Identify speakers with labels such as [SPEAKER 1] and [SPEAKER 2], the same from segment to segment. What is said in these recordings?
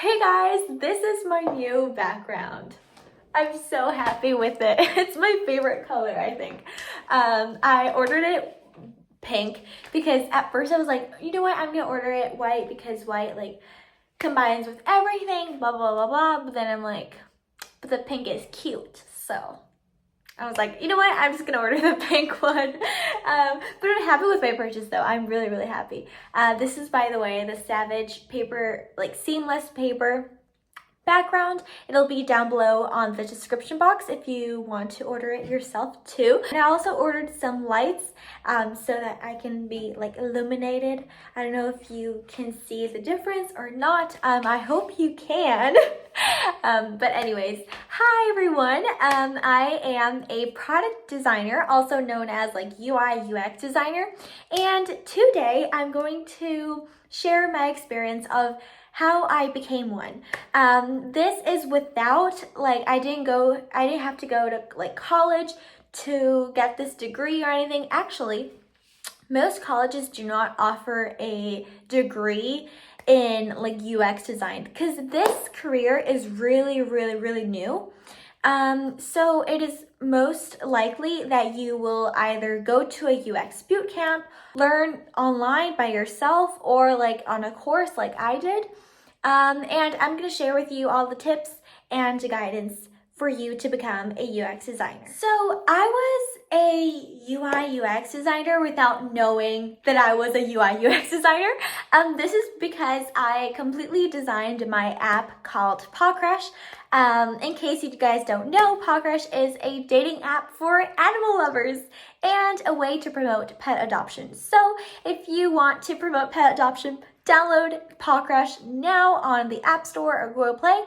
[SPEAKER 1] Hey guys, this is my new background. I'm so happy with it. It's my favorite color, I think. I ordered it pink because at first I was like, you know what, I'm gonna order it white because white like combines with everything, blah, blah, blah, blah. But then I'm like, but the pink is cute. So I was like, you know what, I'm just gonna order the pink one. But I'm happy with my purchase though. I'm really, really happy. This is, by the way, the Savage paper, like seamless paper background. It'll be down below on the description box if you want to order it yourself too. And I also ordered some lights so that I can be like illuminated. I don't know if you can see the difference or not. I hope you can. But anyways, hi everyone. I am a product designer, also known as like UI UX designer. And today I'm going to share my experience of how I became one. This is without, like, I didn't have to go to like college to get this degree or anything. Actually, most colleges do not offer a degree in like UX design because this career is really, really, really new. So it is most likely that you will either go to a UX boot camp, learn online by yourself, or like on a course like I did. And I'm going to share with you all the tips and guidance for you to become a UX designer. So I was a UI UX designer without knowing that I was a UI UX designer. This is because I completely designed my app called Paw Crush. In case you guys don't know, Paw Crush is a dating app for animal lovers and a way to promote pet adoption. So if you want to promote pet adoption, download Paw Crush now on the App Store or Google Play.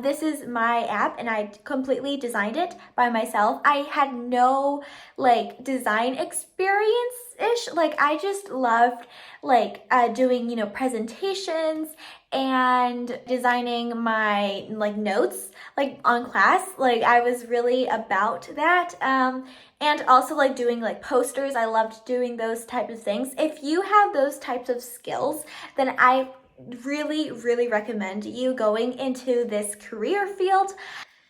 [SPEAKER 1] This is my app and I completely designed it by myself. I had no like design experience-ish. Like I just loved like doing, presentations and designing my like notes like on class. Like I was really about that. And also like doing like posters. I loved doing those types of things. If you have those types of skills, then I really, really recommend you going into this career field.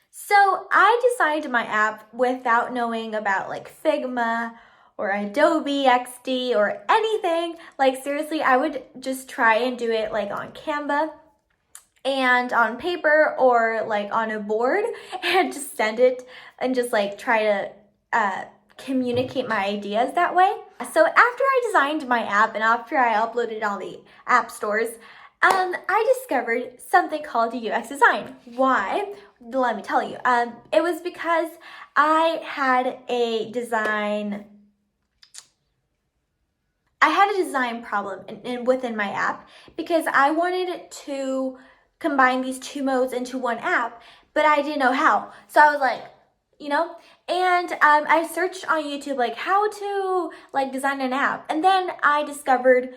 [SPEAKER 1] So I designed my app without knowing about like Figma or Adobe XD or anything. Like seriously, I would just try and do it like on Canva and on paper or like on a board and just send it and just like try to communicate my ideas that way. So after I designed my app and after I uploaded it on the app stores, I discovered something called UX design. Why? Let me tell you. It was because I had a design problem within my app because I wanted to combine these two modes into one app, but I didn't know how. So I was like, and I searched on YouTube like how to like design an app, and then I discovered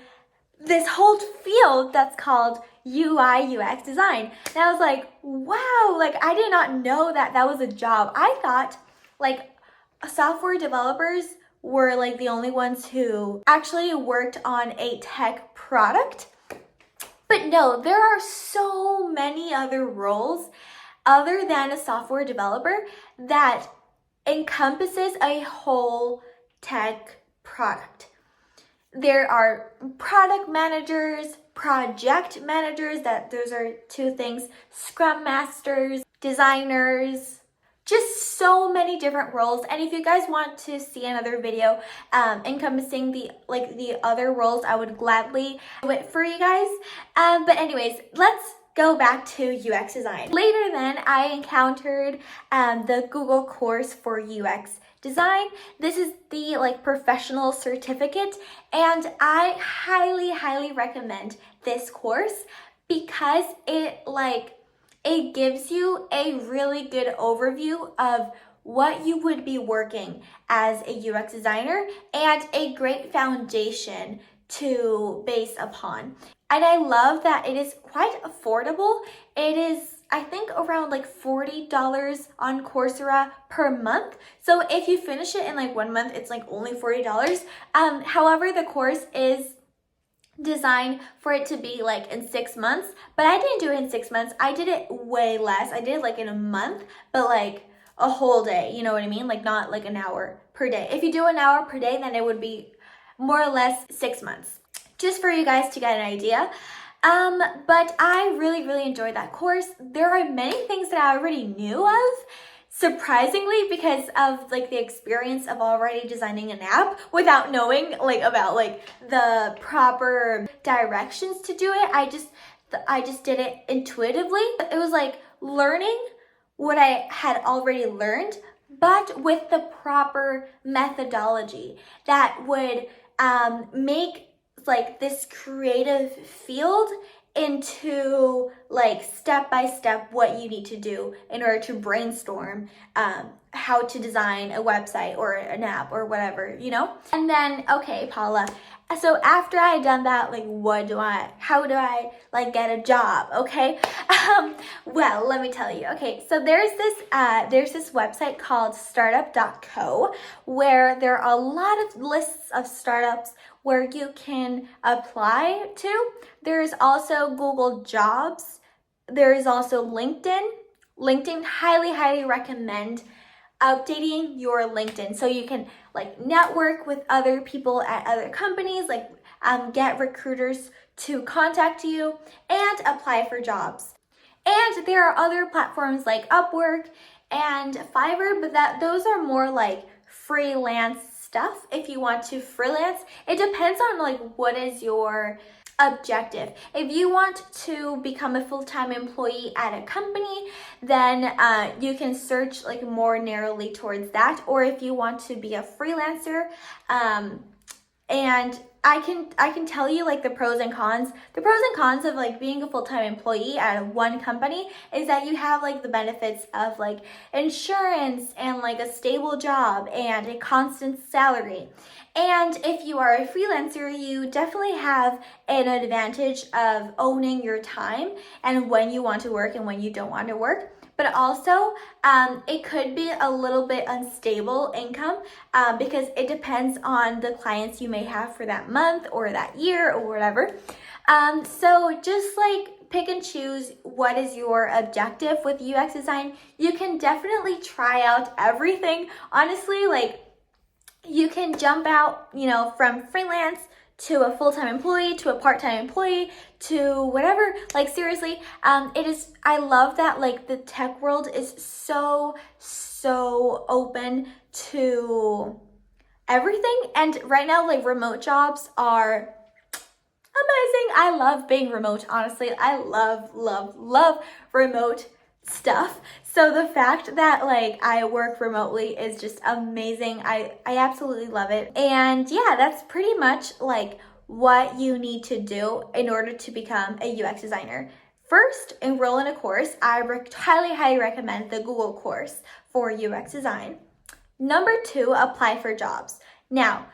[SPEAKER 1] this whole field that's called UI UX design. And I was like, wow, like I did not know that that was a job. I thought like software developers were like the only ones who actually worked on a tech product. But no, there are so many other roles other than a software developer that encompasses a whole tech product. There are product managers, project managers, those are two things, scrum masters, designers, just so many different roles. And if you guys want to see another video encompassing the other roles, I would gladly do it for you guys. But anyways, let's go back to UX design. Later then, I encountered the Google course for UX design. This is the like professional certificate, and I highly, highly recommend this course because it gives you a really good overview of what you would be working as a UX designer and a great foundation to base upon. And I love that it is quite affordable. It is, I think, around like $40 on Coursera per month. So if you finish it in like 1 month, it's like only $40. However, the course is design for it to be like in 6 months, but I didn't do it in 6 months. I did it way less. I did it like in a month, but like a whole day, you know what I mean? Like not like an hour per day. If you do an hour per day, then it would be more or less 6 months. Just for you guys to get an idea. But I really, really enjoyed that course. There are many things that I already knew of, surprisingly, because of like the experience of already designing an app without knowing like about like the proper directions to do it. I just did it intuitively. It was like learning what I had already learned, but with the proper methodology that would make like this creative field into like step by step what you need to do in order to brainstorm how to design a website or an app or whatever, you know? And then, okay, Paula, so after I had done that, like how do I like get a job, okay? Well, let me tell you. Okay, so there's this website called startup.co where there are a lot of lists of startups where you can apply to. There's also Google Jobs. There is also LinkedIn. LinkedIn, highly recommend updating your LinkedIn so you can like network with other people at other companies, like get recruiters to contact you and apply for jobs. And there are other platforms like Upwork and Fiverr, but those are more like freelance stuff. If you want to freelance, it depends on like what is your objective. If you want to become a full-time employee at a company, then you can search like more narrowly towards that. Or if you want to be a freelancer, and I can tell you like the pros and cons. The pros and cons of like being a full-time employee at one company is that you have like the benefits of like insurance and like a stable job and a constant salary. And if you are a freelancer, you definitely have an advantage of owning your time and when you want to work and when you don't want to work. But also, it could be a little bit unstable income because it depends on the clients you may have for that month or that year or whatever. So just like pick and choose what is your objective with UX design. You can definitely try out everything. Honestly, like you can jump out, you know, from freelance to a full-time employee, to a part-time employee, to whatever. Like seriously, I love that like the tech world is so open to everything. And right now, like remote jobs are amazing. I love being remote, honestly. I love remote stuff. So the fact that like I work remotely is just amazing. I absolutely love it. And yeah, that's pretty much like what you need to do in order to become a UX designer. First, enroll in a course. I highly recommend the Google course for UX design. Number 2, apply for jobs. Now,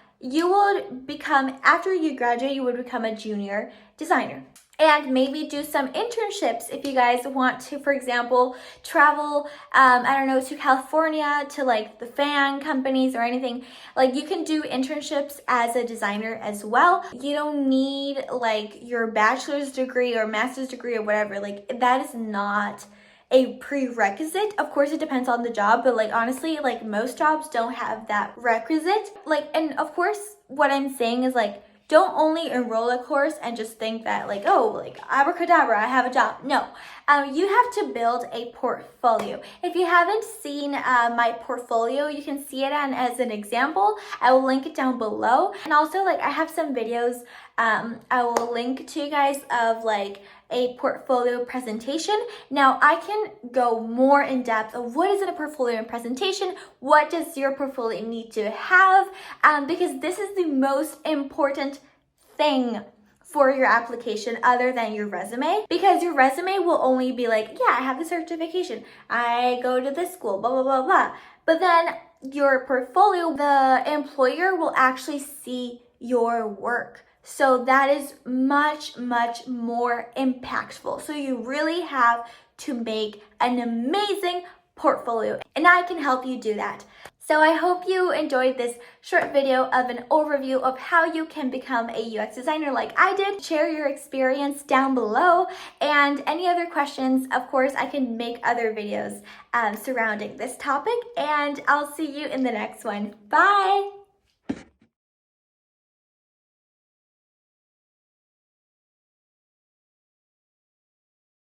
[SPEAKER 1] after you graduate, you would become a junior designer. And maybe do some internships if you guys want to, for example, travel, I don't know, to California, to like the fan companies or anything. Like you can do internships as a designer as well. You don't need like your bachelor's degree or master's degree or whatever. Like that is not a prerequisite. Of course, it depends on the job, but like honestly, like most jobs don't have that requisite. Like, and of course, what I'm saying is like, don't only enroll a course and just think that like, oh, like abracadabra, I have a job. No, you have to build a portfolio. If you haven't seen my portfolio, you can see it as an example. I will link it down below. And also like I have some videos I will link to you guys of like a portfolio presentation. Now I can go more in depth of what is in a portfolio and presentation, what does your portfolio need to have, because this is the most important thing for your application other than your resume, because your resume will only be like, yeah, I have the certification, I go to this school, blah, blah, blah, blah. But then your portfolio, the employer will actually see your work. So that is much more impactful. So you really have to make an amazing portfolio, and I can help you do that. So I hope you enjoyed this short video of an overview of how you can become a UX designer like I did. Share your experience down below, and any other questions, of course, I can make other videos surrounding this topic, and I'll see you in the next one. Bye!